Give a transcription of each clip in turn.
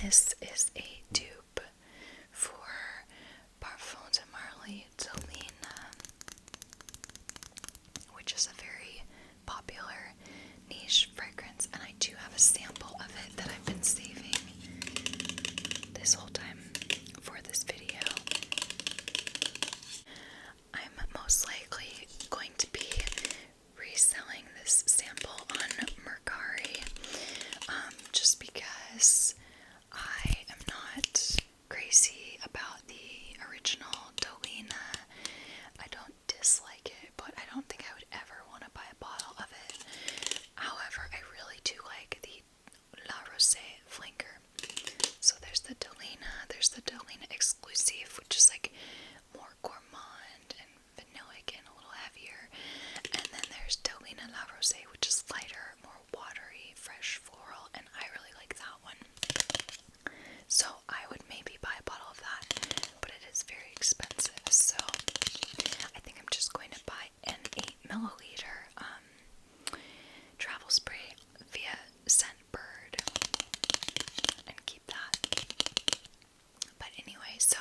this is a dupe for Parfum de Delina, which is a very popular niche fragrance, and I do have a sample of it that I've been saving this whole time for this video. I'm most likely going to be reselling this sample on Mercari, just because I am not crazy about the original Delina. I don't dislike it, but I don't think I would ever want to buy a bottle of it. However, I really do like the La Rosée flanker. So there's the Delina exclusive, which is like more gourmand and vanillic and a little heavier. And then there's Delina La Rosée, which is lighter, more watery, fresh floral, and I really like that one. So I would maybe buy a bottle of that, but it is very expensive. So I think I'm just going to buy an 8ml travel spray via Scentbird and keep that. But anyway, so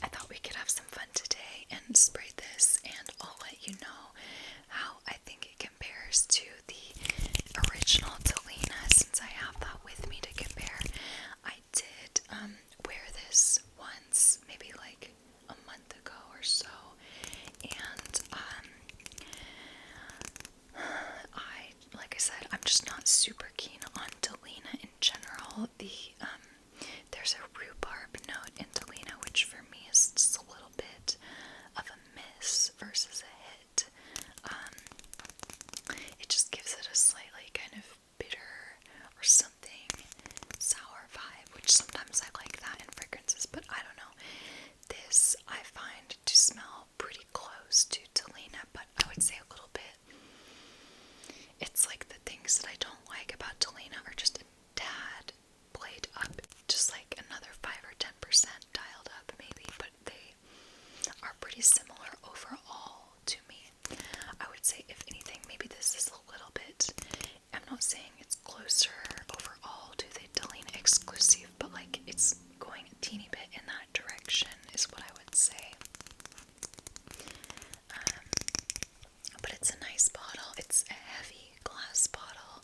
I thought we could have some fun today and spray this, and I'll let you know how I think it compares to the original Delina, since I have that with me to compare. I did wear this once, maybe like a month ago or so, and like I said, I'm just not super keen on Delina in general. There's a rhubarb note in Delina, which for me is just a little bit of a miss versus a hit. It just gives it a slightly kind of bitter or something sour vibe, which sometimes I like that in fragrances, but I don't know. This I find to smell pretty close to Delina, but I would say a little bit. It's like the things that I don't like about Delina are just a tad played up, just like another 5 or 10% dialed up maybe, but they are pretty similar overall to me. I would say if anything, maybe this is a little bit, I'm not saying it's closer overall to the Delina exclusive, but like it's going a teeny bit in that direction is what I would say. But it's a nice bottle. It's a heavy glass bottle.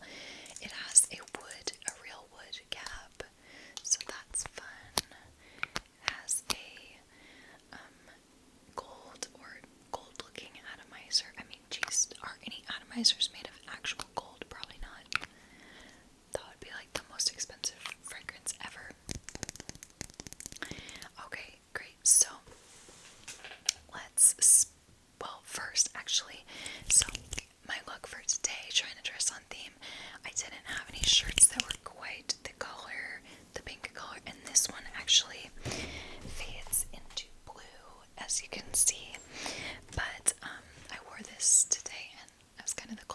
It has a real wood cap, so that's fun. It has a gold looking atomizer. I mean, geez, are any atomizers made of actual gold? Probably not. That would be like the most expensive fragrance ever. Okay, great. So first actually, so my look for today, trying to dress on theme, I didn't have any shirts that were quite the color, the pink color, and this one actually fades into blue, as you can see, but I wore this today and that was kind of the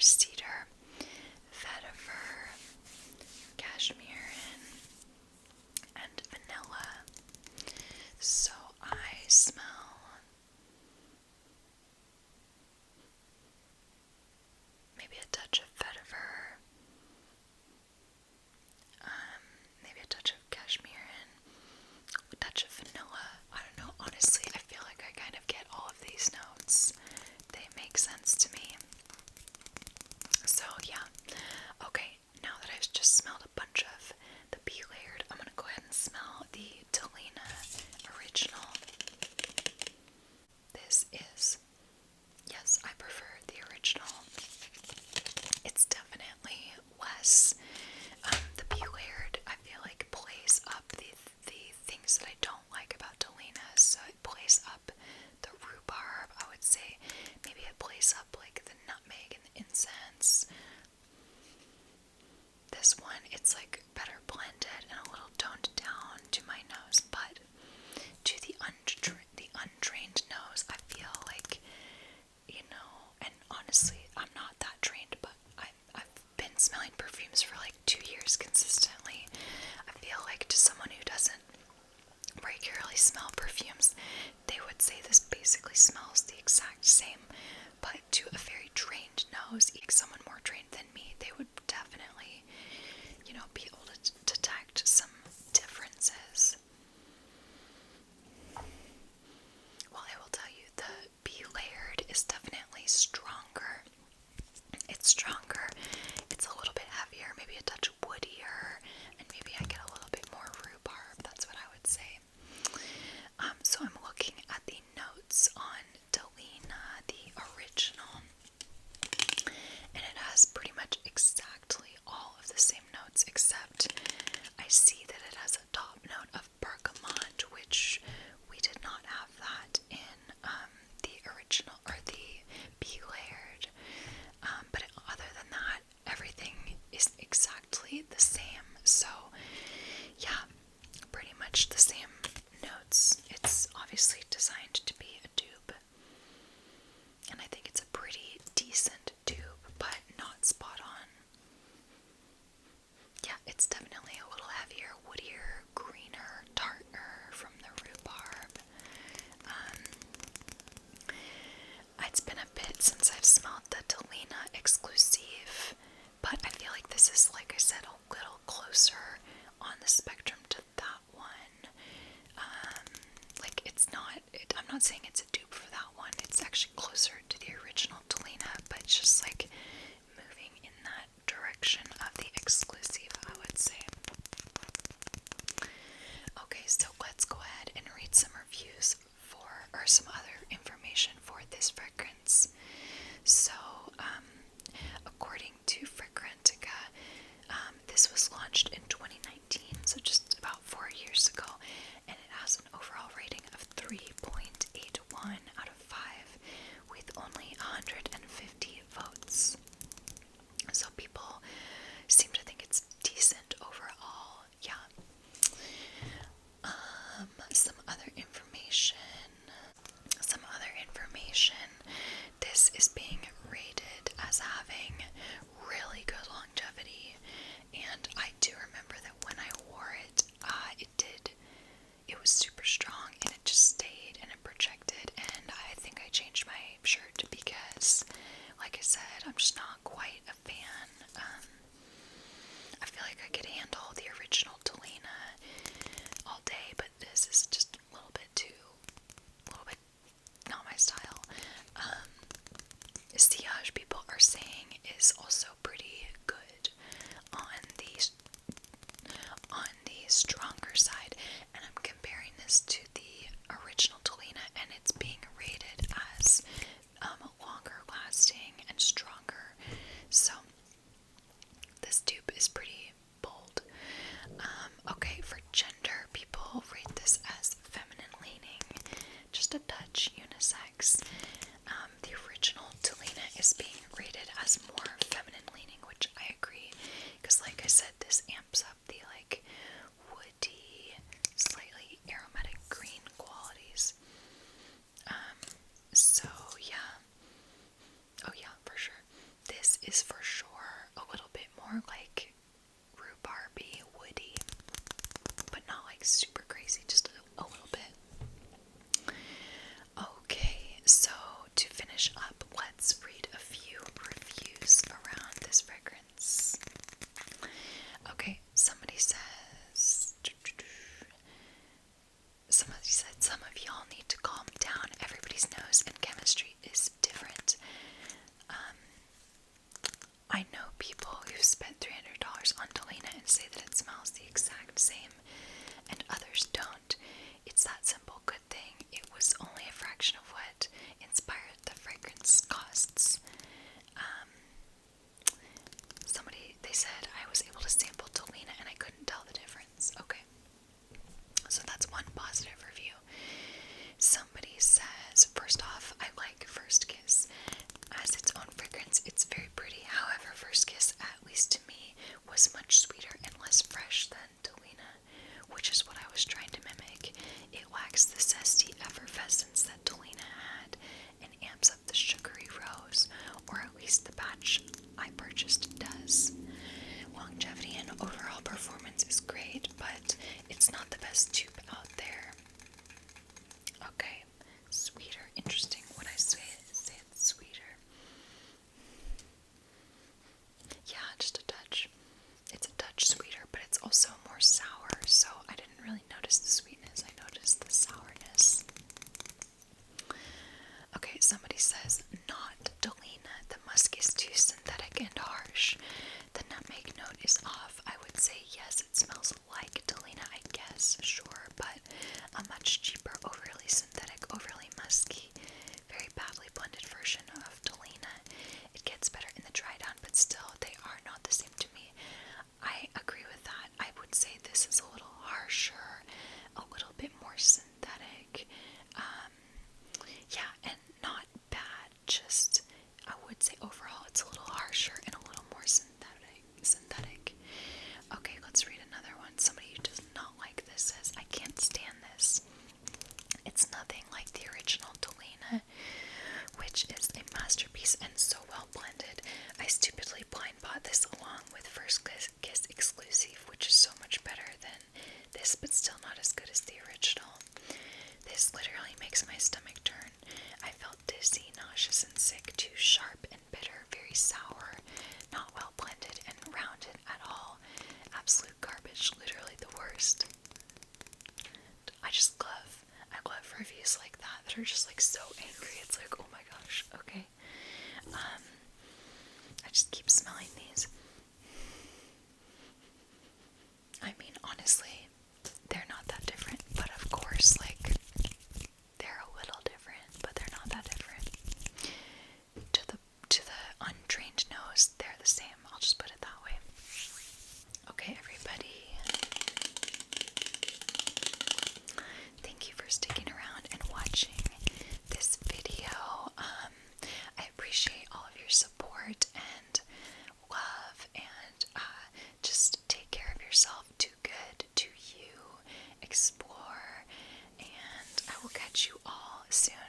cedar, vetiver, cashmere, and vanilla. So I smell maybe a touch of vetiver, maybe a touch of cashmere, a touch of vanilla. I don't know, honestly, I feel like I kind of get all of these notes. They make sense to me. So yeah, okay, now that I've just smelled a bunch of the Bee Layered, I'm gonna go ahead and smell the Delina Original. This is, yes, I prefer the original. It's definitely less, the Bee Layered, I feel like plays up the things that I don't like about Delina. So it plays up the rhubarb, I would say. Maybe it plays up like the nutmeg and the incense. This one, it's like better blended and a little toned down to my nose, but to the untrained nose, I feel like, you know, and honestly, I'm not that trained, but I've been smelling perfumes for like 2 years consistently. I feel like to someone who doesn't regularly smell perfumes, they would say this basically smells the exact same, but to a very trained nose, like someone more trained than me, they would definitely, you know, be able to detect some differences. Well, I will tell you, the Bee Layered is definitely stronger. It's stronger, it's a little bit heavier, maybe a touch woodier, and maybe I get a little bit more rhubarb, that's what I would say. So I'm looking at the notes on Delina, the original, and it has pretty much exactly all of the same notes, except I see that it has a top note of bergamot, which we did not have that in the original, or the Bee Layered. But other than that, everything is exactly the same. So yeah, pretty much the same notes. It's obviously designed to be a dupe, and I think it's a pretty decent dupe, but not spot on. Yeah, it's definitely a little heavier, woodier, greener, tartner from the rhubarb. It's been a bit since I've smelled the Delina exclusive, but I feel like this is, like I said, a little closer on the spectrum to that one. Like, it's not, I'm not saying it's a dupe for that one, it's actually closer to the original Delina, but it's just like moving in that direction of the exclusive, I would say. Okay, so let's go ahead and read some reviews or some other information for this fragrance. So, according to Fragrantica, this was launched in 2019, so just about 4 years ago, and it has an overall rating of 3.81 out of 5, with only 150 votes. So people seem to think it's decent overall. Yeah. Some other information. This is being rated as having really good longevity, and I do remember that when I wore it, it was super strong, and it just stayed and it projected, and I think I changed my shirt because, like I said, I'm just not quite a fan. I feel like I could handle the original Delina all day, but this is just a little bit not my style. Sillage, people are saying, is also pretty good on the stronger side, and I'm comparing this to the original Delina, and it's being rated as longer lasting and stronger. So this dupe is pretty bold. Okay, for gender, people rate this as feminine leaning, just a touch unisex. The original Delina is being rated as more feminine leaning, which I agree, because like I said, this amps up the like woody, slightly aromatic green qualities. So yeah. Oh yeah, for sure. This is Okay, somebody says, not Delina. The musk is too synthetic and harsh. The nutmeg note is off. I would say yes, it smells like Delina, I guess, sure, but a much cheaper, overly synthetic, overly musky, very badly blended version of Delina. It gets better in the dry down, but still, they are not the same to me. I agree with that. I would say this is a little harsher, a little bit more synthetic. Yeah, and not bad, just I would say overall it's a little harsher and a little more synthetic. Okay, let's read another one. Somebody who does not like this says, I can't stand this. It's nothing like the original Delina, which is a masterpiece and so well blended. I stupidly blind bought this along with First Kiss Exclusive, which is so much better than this, but still not as good as the original. This literally makes my stomach turn. I felt dizzy, nauseous, and sick. Too sharp and bitter, very sour, not well blended and rounded at all. Absolute garbage, literally the worst. I love reviews like that are just like so angry. It's like, oh my gosh, okay. I just keep smelling these. I mean, honestly, they're not that different, but of course, like, they're a little different, but they're not that different. To the untrained nose, they're the same. I'll just put it that way. Okay, everybody. Thank you for sticking around and watching this video. I appreciate all of your support and love, and just take care of yourself. Do good to you. Explore, and I will catch you all soon.